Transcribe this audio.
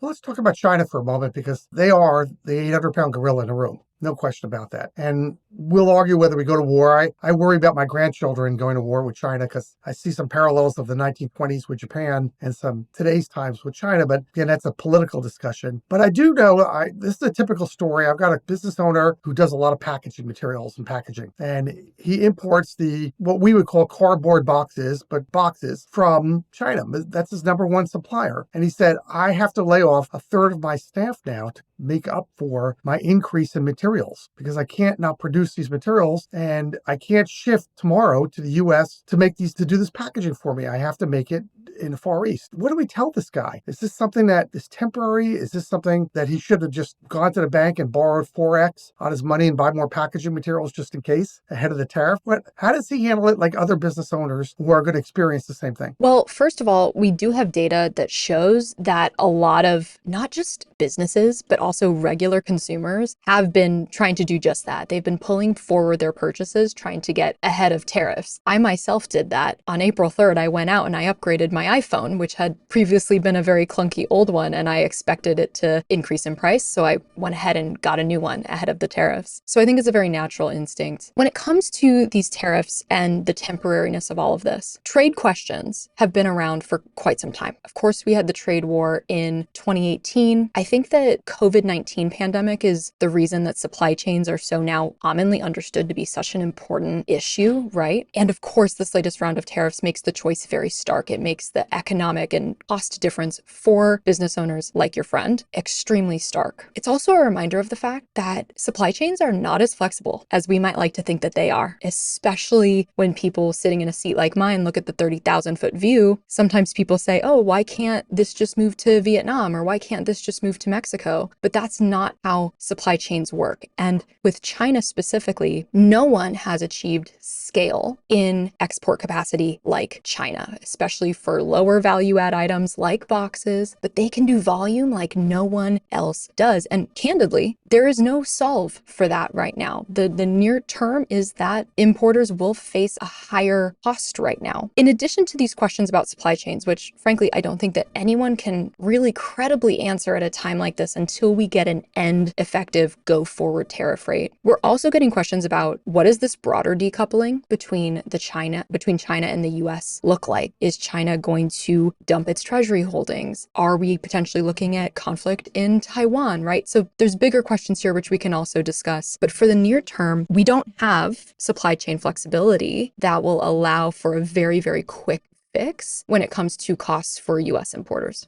Well, let's talk about China for a moment because they are the 800-pound gorilla in the room. No question about that. And we'll argue whether we go to war. I worry about my grandchildren going to war with China because I see some parallels of the 1920s with Japan and some today's times with China. But again, that's a political discussion. But I do know this is a typical story. I've got a business owner who does a lot of packaging materials and packaging. And he imports what we would call cardboard boxes, but boxes from China. That's his number one supplier. And he said, I have to lay off a third of my staff now to make up for my increase in materials because I can't now produce these materials and I can't shift tomorrow to the US to do this packaging for me. I have to make it in the Far East. What do we tell this guy? Is this something that is temporary? Is this something that he should have just gone to the bank and borrowed 4x on his money and buy more packaging materials just in case ahead of the tariff? How does he handle it like other business owners who are going to experience the same thing? Well, first of all, we do have data that shows that a lot of not just businesses, but also regular consumers have been trying to do just that. They've been pulling forward their purchases, trying to get ahead of tariffs. I myself did that. On April 3rd, I went out and I upgraded my iPhone, which had previously been a very clunky old one, and I expected it to increase in price. So I went ahead and got a new one ahead of the tariffs. So I think it's a very natural instinct. When it comes to these tariffs and the temporariness of all of this, trade questions have been around for quite some time. Of course, we had the trade war in 2018. I think that COVID-19 pandemic is the reason that supply chains are so now commonly understood to be such an important issue, right? And of course, this latest round of tariffs makes the choice very stark. It makes the economic and cost difference for business owners like your friend extremely stark. It's also a reminder of the fact that supply chains are not as flexible as we might like to think that they are, especially when people sitting in a seat like mine look at the 30,000-foot view. Sometimes people say, oh, why can't this just move to Vietnam? Or why can't this just move to Mexico? But that's not how supply chains work. And with China specifically, no one has achieved scale in export capacity like China, especially for lower value add items like boxes, but they can do volume like no one else does. And candidly, there is no solve for that right now. The near term is that importers will face a higher cost right now. In addition to these questions about supply chains, which frankly, I don't think that anyone can really credibly answer at a time like this until we get an end effective go forward tariff rate. We're also getting questions about what is this broader decoupling between China and the US look like? Is China going to dump its treasury holdings? Are we potentially looking at conflict in Taiwan, right? So there's bigger questions here, which we can also discuss. But for the near term, we don't have supply chain flexibility that will allow for a very, very quick fix when it comes to costs for US importers.